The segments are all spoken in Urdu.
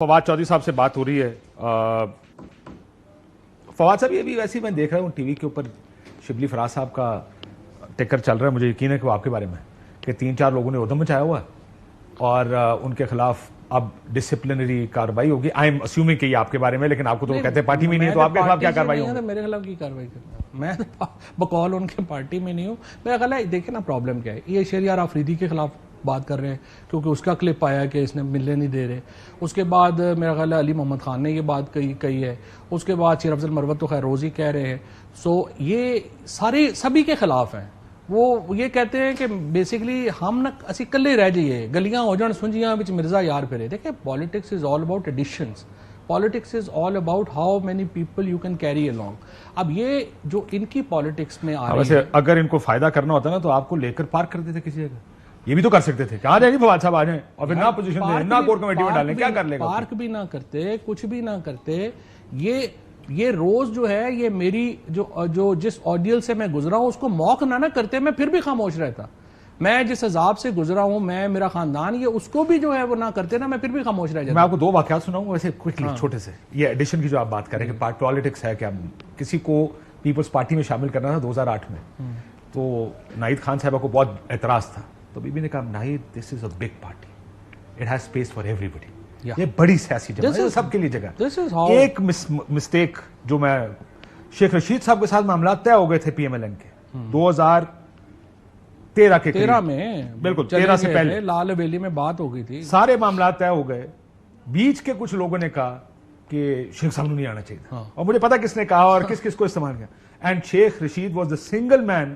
فواد چودھری صاحب سے بات ہو رہی ہے. فواد صاحب یہ بھی ویسے ہی میں دیکھ رہا ہوں ٹی وی کے اوپر شبلی فراز صاحب کا ٹکر چل رہا ہے. مجھے یقین ہے کہ وہ آپ کے بارے میں کہ 3-4 لوگوں نے ادھم مچایا ہوا ہے اور ان کے خلاف اب ڈسپلنری کارروائی ہوگی. آئی ایم اسیومنگ کہ یہ آپ کے بارے میں, لیکن آپ کو تو وہ کہتے ہیں پارٹی میں نہیں ہے, تو آپ کے خلاف کیا کارروائی ہوگی؟ میرے خلاف کی کارروائی کرنا, میں بقول ان کے پارٹی میں نہیں ہوں. میرا خیال ہے دیکھیں نا پرابلم کیا ہے. یہ شہریار آفریدی کے خلاف بات کر رہے ہیں کیونکہ اس کا کلپ آیا کہ اس نے ملنے نہیں دے رہے. اس کے بعد میرا خیال ہے علی محمد خان نے یہ بات کہی ہے. اس کے بعد شیر افضل مروت تو خیر روز ہی کہہ رہے ہیں. سو یہ سارے سبھی کے خلاف ہیں. وہ یہ کہتے ہیں کہ بیسیکلی ہم نہ اسی کلے رہ جائیے, گلیاں ہو جان سنجیاں وچ مرزا یار پھرے. دیکھیں politics is all about additions, politics is all about how many people you can carry along. اب یہ جو ان کی پالیٹکس میں آ رہی ہے, اگر ان کو فائدہ کرنا ہوتا نا تو آپ کو لے کر پارک کر دیتے کسی جگہ. یہ بھی تو کر سکتے تھے کہ آ جائیں جی فواد صاحب آ جائیں اور پھر نہ پوزیشن دیں نہ کور کمیٹی میں ڈالیں. کیا کر لے گا؟ پارک بھی نہ کرتے, کچھ بھی نہ کرتے. یہ روز جو ہے یہ میری جو جس آڈیل سے میں گزرا ہوں اس کو موقع نہ کرتے, میں پھر بھی خاموش رہتا. میں جس عذاب سے گزرا ہوں, میں میرا خاندان, یہ اس کو بھی جو ہے وہ نہ کرتے نا, میں پھر بھی خاموش رہ جاتا. میں آپ کو 2 واقعات سناؤں ویسے کوئکلی چھوٹے سے. یہ ایڈیشن کی جو آپ بات کر رہے ہیں کہ پالیٹکس ہے, کہ کسی کو پیپلز پارٹی میں شامل کرنا تھا 2008 میں, تو ناہید خان صاحبہ کو بہت اعتراض تھا. تو بی بی نے کہا Nahid this is a big party, it has space for ایوری بڈی. یہ بڑی سیاسی جماعت ہے, سب کے لیے جگہ. ایک مسٹیک جو میں شیخ رشید صاحب کے ساتھ معاملات طے ہو گئے تھے پی ایم ایل این کے 2013 میں, بالکل 13 سے پہلے لال حویلی میں بات ہو گئی تھی, سارے معاملات طے ہو گئے. بیچ کے کچھ لوگوں نے کہا کہ شیخ صاحب نہیں آنا چاہیے تھا, اور مجھے پتا کس نے کہا اور کس کس کو استعمال کیا. And Sheikh Rashid was the single man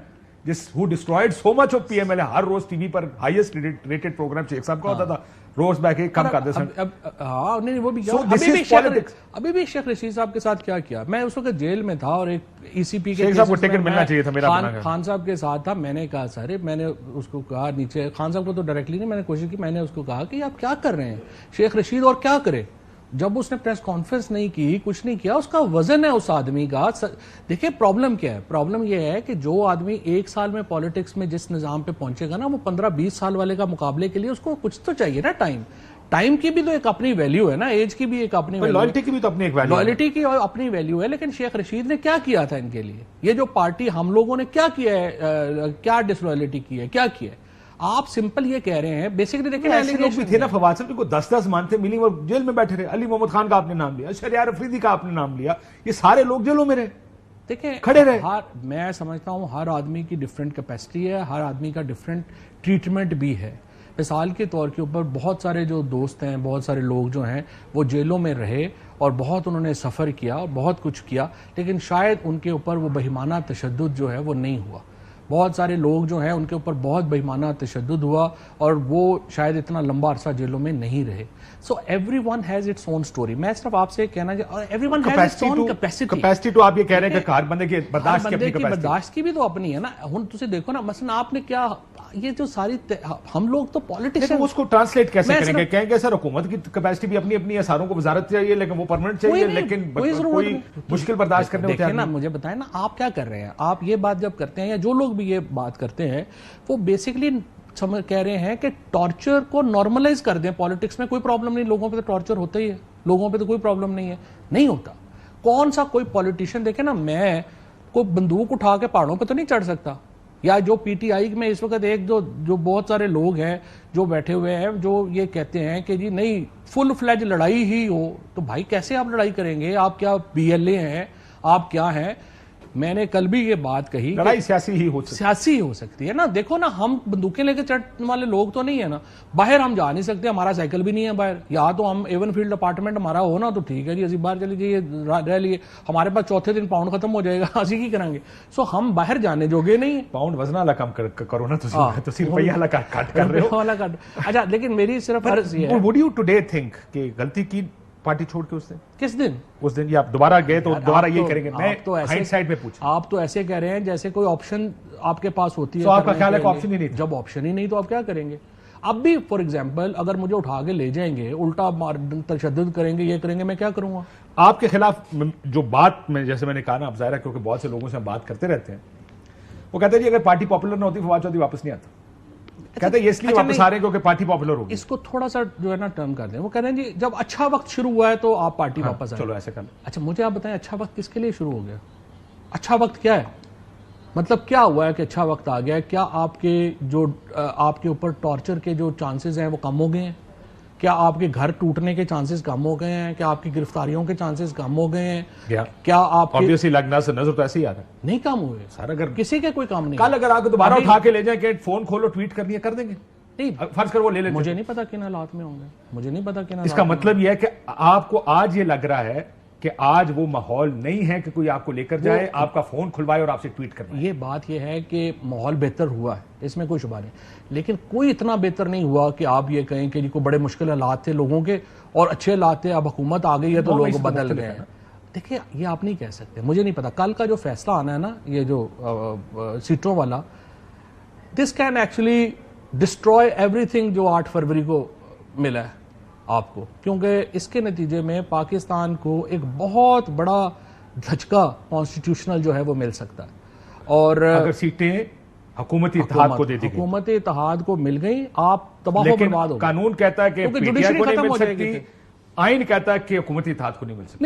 who destroyed so much of PML. ہر روز ٹی وی پر ہائیسٹ ریٹڈ پروگرام شیخ صاحب کا ہوتا تھا, روز بیک ایک کم کرتے سن. ہاں نہیں وہ بھی ابھی بھی شیخ رشید صاحب کے ساتھ کیا میں اس وقت جیل میں تھا اور ایک ای سی پی کے شیخ صاحب کو ٹکٹ ملنا چاہیے تھا, میرا خان صاحب کے ساتھ تھا. میں نے کہا سر, میں نے اس کو کہا نیچے, خان صاحب کو تو ڈائریکٹلی نہیں, میں نے کوشش کی, میں نے اس کو کہا کہ آپ کیا کر رہے ہیں شیخ رشید, اور کیا کرے. جب اس نے پریس کانفرنس نہیں کی, کچھ نہیں کیا, اس کا وزن ہے اس آدمی کا. دیکھیں پرابلم کیا ہے, پرابلم یہ ہے کہ جو آدمی 1 سال میں پالیٹکس میں جس نظام پہ پہنچے گا نا, وہ 15-20 سال والے کا مقابلے کے لیے اس کو کچھ تو چاہیے نا. ٹائم کی بھی تو ایک اپنی ویلیو ہے نا, ایج کی بھی ایک اپنی ویلیو, لائلٹی کی بھی تو اپنی ایک ویلیو, لائلٹی کی اپنی ویلیو ہے. لیکن شیخ رشید نے کیا کیا تھا ان کے لیے؟ یہ جو پارٹی ہم لوگوں نے کیا کیا ہے, کیا ڈسلویلٹی کی ہے, کیا کیا ہے؟ آپ سمپل یہ کہہ رہے ہیں بیسکلی. دیکھیں ایسے لوگ بھی تھے نا فواد صاحب کو 10-10 مانتے ملی اور جیل میں بیٹھے رہے. علی محمد خان کا آپ نے نام لیا, شہریار آفریدی کا آپ نے نام لیا, یہ سارے لوگ جیلوں میں رہے. دیکھیں کھڑے رہے. میں سمجھتا ہوں ہر آدمی کی ڈیفرنٹ کیپیسٹی ہے, ہر آدمی کا ڈیفرنٹ ٹریٹمنٹ بھی ہے. مثال کے طور کے اوپر بہت سارے جو دوست ہیں, بہت سارے لوگ جو ہیں وہ جیلوں میں رہے اور بہت انہوں نے سفر کیا اور بہت کچھ کیا, لیکن شاید ان کے اوپر وہ بہیمانہ تشدد جو ہے وہ نہیں ہوا. بہت سارے لوگ جو ہیں ان کے اوپر بہت بہیمانہ تشدد ہوا اور وہ شاید اتنا لمبا عرصہ جیلوں میں نہیں رہے. So every one has its own story. میں صرف آپ سے کہنا every one has its own capacity. تو آپ یہ کہہ رہے ہیں کہ ہر بندے کی برداشت کی بھی تو اپنی ہے نا. ہن تسی دیکھو نا, مثلا آپ نے کیا, یہ جو ساری ہم لوگ تو پالیٹیشن اس کو ٹرانسلیٹ کیسے کریں گے؟ کہیں گے سر حکومت کی کیپیسٹی بھی اپنی ہے, ساروں کو وزارت چاہیے لیکن وہ پرماننٹ چاہیے, لیکن کوئی مشکل برداشت کرنے ہوتے ہیں نا. مجھے بتائیں نا آپ کیا کر رہے ہیں. آپ یہ بات جب کرتے ہیں یا جو لوگ بھی یہ بات کرتے ہیں وہ بیسکلی کہہ رہے ہیں کہ ٹارچر کو نارملائز کر دیں. پالیٹکس میں کوئی پرابلم نہیں, لوگوں پہ تو ٹارچر ہوتا ہی ہے, لوگوں پہ تو کوئی پرابلم نہیں ہے. نہیں ہوتا. کون سا کوئی پولیٹیشین دیکھیں نا, میں کوئی بندوق اٹھا کے پہاڑوں پہ تو نہیں چڑھ سکتا. یا جو پی ٹی آئی میں اس وقت ایک جو بہت سارے لوگ ہیں جو بیٹھے ہوئے ہیں جو یہ کہتے ہیں کہ جی نہیں فل فلیج لڑائی ہی ہو, تو بھائی کیسے آپ لڑائی کریں گے؟ آپ کیا بی ایل اے ہیں, آپ کیا ہیں؟ میں نے کل بھی یہ بات کہی, لڑائی سیاسی ہی ہو سکتی ہے نا. دیکھو نا, ہم بندوقیں لے کے چڑھنے والے لوگ تو نہیں ہے نا. باہر ہم جا نہیں سکتے, ہمارا سائیکل بھی نہیں ہے باہر. یا تو ہم ایون فیلڈ اپارٹمنٹ ہمارا ہو نا تو ٹھیک ہے جی, اسی باہر چلی جائیے رہ لیے. ہمارے پاس چوتھے دن پاؤنڈ ختم ہو جائے گا, اسی کی کریں گے. سو ہم باہر جانے جوگے نہیں ہیں. پاؤنڈ وزن والا کم کرو نا, تو روپیہ والا کٹ کر رہے ہو. اچھا لیکن میری صرف عرض یہ ہے, وڈ یو ٹوڈے تھنک کہ غلطی کی پارٹی چھوڑ کے کس دن اس دن یہ آپ دوبارہ گئے تو دوبارہ یہ کریں گے؟ میں ہائنڈ سائڈ میں پوچھ, آپ تو ایسے کہہ رہے ہیں جیسے کوئی آپشن آپ کے پاس ہوتی ہے. تو آپ کا خیال ہے کہ آپشن ہی نہیں؟ جب آپشن ہی نہیں تو آپ کیا کریں گے؟ اب بھی فار ایگزامپل اگر مجھے اٹھا کے لے جائیں گے, الٹا تشدد کریں گے, یہ کریں گے, میں کیا کروں گا؟ آپ کے خلاف جو بات میں جیسے میں نے کہا نا, اب ظاہر ہے کیونکہ بہت سے لوگوں سے ہم بات کرتے رہتے ہیں, وہ کہتے ہیں جی اگر پارٹی پاپولر نہ ہوتی فواد چودھری واپس نہیں آتا. کہتے ہیں یہ اس لیے واپس آ رہے ہیں کیونکہ پارٹی پاپولر ہوگی. اس کو تھوڑا سا جو ہے نا ٹرن کر دیں. وہ کہہ رہے ہیں جی جب اچھا وقت شروع ہوا ہے تو آپ پارٹی واپس آئیں. چلو ایسے کر لیں. اچھا مجھے آپ بتائیں اچھا وقت کس کے لیے شروع ہو گیا؟ اچھا وقت کیا ہے؟ مطلب کیا ہوا ہے کہ اچھا وقت آ گیا ہے؟ کیا آپ کے اوپر ٹارچر کے جو چانسز ہیں وہ کم ہو گئے ہیں؟ کیا آپ کے گھر ٹوٹنے کے چانسز کم ہو گئے ہیں؟ کیا آپ کی گرفتاریوں کے چانسز کم ہو گئے ہیں؟ کیا آپ obviously لگنا سے نظر تو ایسے ہی آ رہا ہے. نہیں کام ہوئے سر اگر کسی کے کوئی کام نہیں. کل اگر آپ کو دوبارہ اٹھا کے لے جائیں کہ فون کھولو ٹویٹ کرنی ہے کر دیں گے. نہیں فرض کر وہ لے لیتے. مجھے نہیں پتا کن حالات میں ہوں گے. مجھے نہیں پتا کن اس کا مطلب یہ ہے کہ آپ کو آج یہ لگ رہا ہے کہ آج وہ ماحول نہیں ہے کہ کوئی آپ کو لے کر جائے, آپ کا فون کھلوائے اور آپ سے ٹویٹ کروائے. یہ بات یہ ہے کہ ماحول بہتر ہوا ہے, اس میں کوئی شبہ نہیں, لیکن کوئی اتنا بہتر نہیں ہوا کہ آپ یہ کہیں کہ کوئی بڑے مشکل حالات تھے لوگوں کے اور اچھے حالات تھے, اب حکومت آ گئی ہے تو لوگ بدل گئے ہیں. دیکھیں یہ آپ نہیں کہہ سکتے, مجھے نہیں پتا کل کا جو فیصلہ آنا ہے نا یہ جو سیٹوں والا, this can actually destroy every thing جو 8 فروری کو ملا ہے آپ کو, کیونکہ اس کے نتیجے میں پاکستان کو ایک بہت بڑا دھچکا کانسٹیٹیوشنل جو ہے وہ مل سکتا ہے. اور اگر سیٹیں حکومتی اتحاد کو دے دی گئی, حکومت اتحاد کو مل گئی, آپ تباہ و برباد ہو گئے. قانون کہتا ہے کہ کیونکہ پی ٹی آئی کو جوڈیشری نہیں ختم مل ہو جائے سکتی, گی. آئین کہتا ہے کہ حکومتی اتحاد کو نہیں مل سکتی.